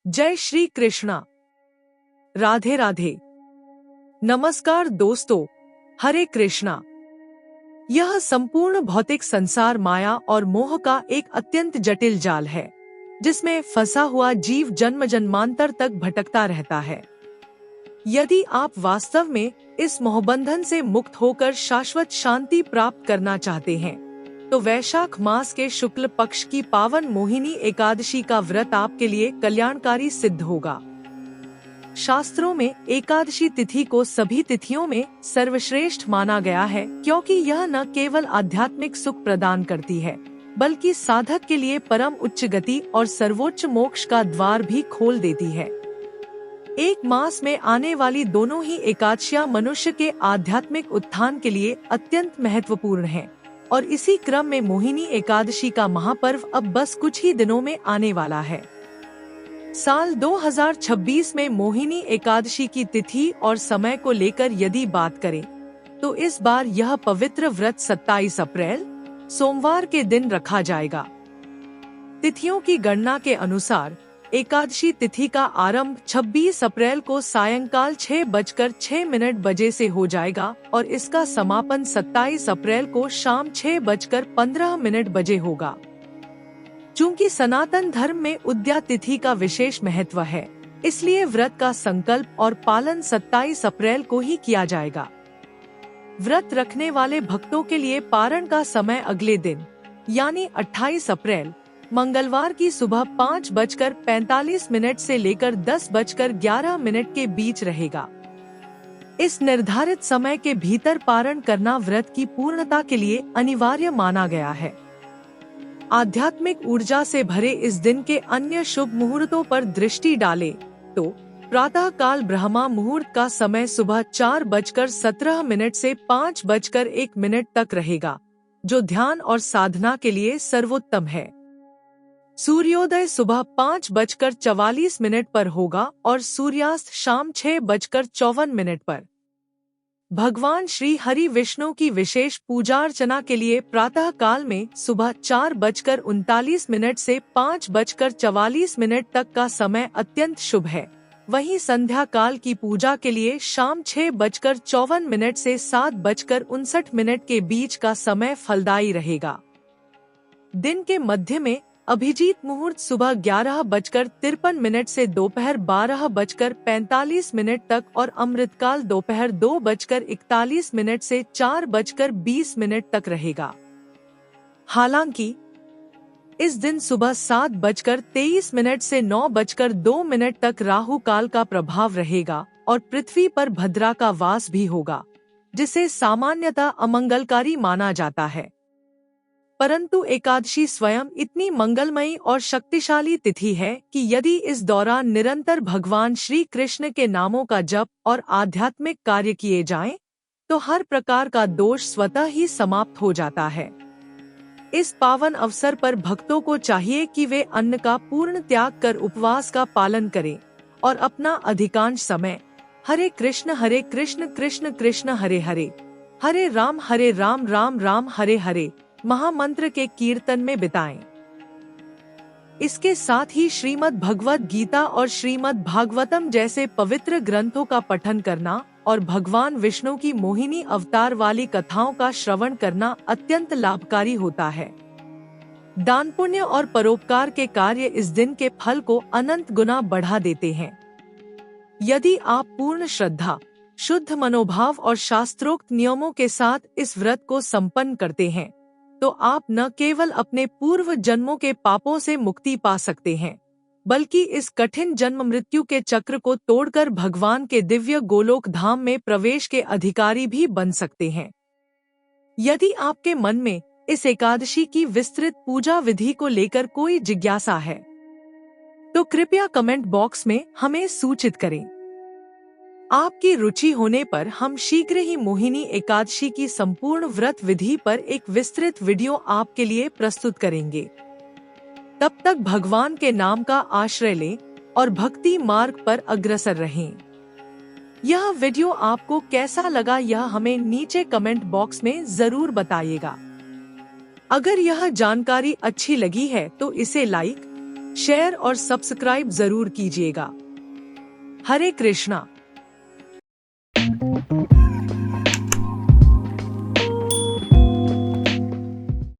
जय श्री कृष्णा। राधे राधे। नमस्कार दोस्तों, हरे कृष्णा। यह संपूर्ण भौतिक संसार माया और मोह का एक अत्यंत जटिल जाल है, जिसमें फंसा हुआ जीव जन्म जन्मांतर तक भटकता रहता है। यदि आप वास्तव में इस मोहबंधन से मुक्त होकर शाश्वत शांति प्राप्त करना चाहते हैं, तो वैशाख मास के शुक्ल पक्ष की पावन मोहिनी एकादशी का व्रत आपके लिए कल्याणकारी सिद्ध होगा। शास्त्रों में एकादशी तिथि को सभी तिथियों में सर्वश्रेष्ठ माना गया है, क्योंकि यह न केवल आध्यात्मिक सुख प्रदान करती है, बल्कि साधक के लिए परम उच्च गति और सर्वोच्च मोक्ष का द्वार भी खोल देती है। एक मास में आने वाली दोनों ही एकादशियां मनुष्य के आध्यात्मिक उत्थान के लिए अत्यंत महत्वपूर्ण हैं, और इसी क्रम में मोहिनी एकादशी का महापर्व अब बस कुछ ही दिनों में आने वाला है। साल 2026 में मोहिनी एकादशी की तिथि और समय को लेकर यदि बात करें, तो इस बार यह पवित्र व्रत 27 अप्रैल सोमवार के दिन रखा जाएगा। तिथियों की गणना के अनुसार एकादशी तिथि का आरंभ 26 अप्रैल को सायंकाल 6:06 बजे से हो जाएगा और इसका समापन 27 अप्रैल को शाम 6:15 बजे होगा। चूंकि सनातन धर्म में उद्या तिथि का विशेष महत्व है, इसलिए व्रत का संकल्प और पालन 27 अप्रैल को ही किया जाएगा। व्रत रखने वाले भक्तों के लिए पारण का समय अगले दिन यानी 28 अप्रैल मंगलवार की सुबह 5:45 से लेकर 10:11 के बीच रहेगा। इस निर्धारित समय के भीतर पारण करना व्रत की पूर्णता के लिए अनिवार्य माना गया है। आध्यात्मिक ऊर्जा से भरे इस दिन के अन्य शुभ मुहूर्तों पर दृष्टि डालें तो प्रातः काल ब्रह्मा मुहूर्त का समय सुबह 4:17 से 5:01 तक रहेगा, जो ध्यान और साधना के लिए सर्वोत्तम है। सूर्योदय सुबह 5:44 पर होगा और सूर्यास्त शाम 6:54 पर। भगवान श्री हरि विष्णु की विशेष पूजा अर्चना के लिए प्रातः काल में सुबह 4:39 से 5:44 तक का समय अत्यंत शुभ है। वहीं संध्या काल की पूजा के लिए शाम 6:54 से 7:59 के बीच का समय फलदायी रहेगा। दिन के मध्य में अभिजीत मुहूर्त सुबह 11:53 से दोपहर 12:45 तक और अमृतकाल दोपहर 2:41 से 4:20 तक रहेगा। हालांकि इस दिन सुबह 7:23 से 9:02 तक राहु काल का प्रभाव रहेगा और पृथ्वी पर भद्रा का वास भी होगा, जिसे सामान्यतः अमंगलकारी माना जाता है। परंतु एकादशी स्वयं इतनी मंगलमयी और शक्तिशाली तिथि है कि यदि इस दौरान निरंतर भगवान श्री कृष्ण के नामों का जप और आध्यात्मिक कार्य किए जाएं, तो हर प्रकार का दोष स्वतः ही समाप्त हो जाता है। इस पावन अवसर पर भक्तों को चाहिए कि वे अन्न का पूर्ण त्याग कर उपवास का पालन करें और अपना अधिकांश समय हरे कृष्ण कृष्ण कृष्ण हरे हरे, हरे राम राम राम हरे हरे महामंत्र के कीर्तन में बिताएं। इसके साथ ही श्रीमद् भगवद गीता और श्रीमद् भागवतम जैसे पवित्र ग्रंथों का पठन करना और भगवान विष्णु की मोहिनी अवतार वाली कथाओं का श्रवण करना अत्यंत लाभकारी होता है। दान पुण्य और परोपकार के कार्य इस दिन के फल को अनंत गुना बढ़ा देते हैं। यदि आप पूर्ण श्रद्धा, शुद्ध मनोभाव और शास्त्रोक्त नियमों के साथ इस व्रत को संपन्न करते हैं, तो आप न केवल अपने पूर्व जन्मों के पापों से मुक्ति पा सकते हैं, बल्कि इस कठिन जन्म मृत्यु के चक्र को तोड़कर भगवान के दिव्य गोलोक धाम में प्रवेश के अधिकारी भी बन सकते हैं। यदि आपके मन में इस एकादशी की विस्तृत पूजा विधि को लेकर कोई जिज्ञासा है, तो कृपया कमेंट बॉक्स में हमें सूचित करें। आपकी रुचि होने पर हम शीघ्र ही मोहिनी एकादशी की संपूर्ण व्रत विधि पर एक विस्तृत वीडियो आपके लिए प्रस्तुत करेंगे। तब तक भगवान के नाम का आश्रय लें और भक्ति मार्ग पर अग्रसर रहें। यह वीडियो आपको कैसा लगा, यह हमें नीचे कमेंट बॉक्स में जरूर बताइएगा। अगर यह जानकारी अच्छी लगी है तो इसे लाइक, शेयर और सब्सक्राइब जरूर कीजिएगा। हरे कृष्णा।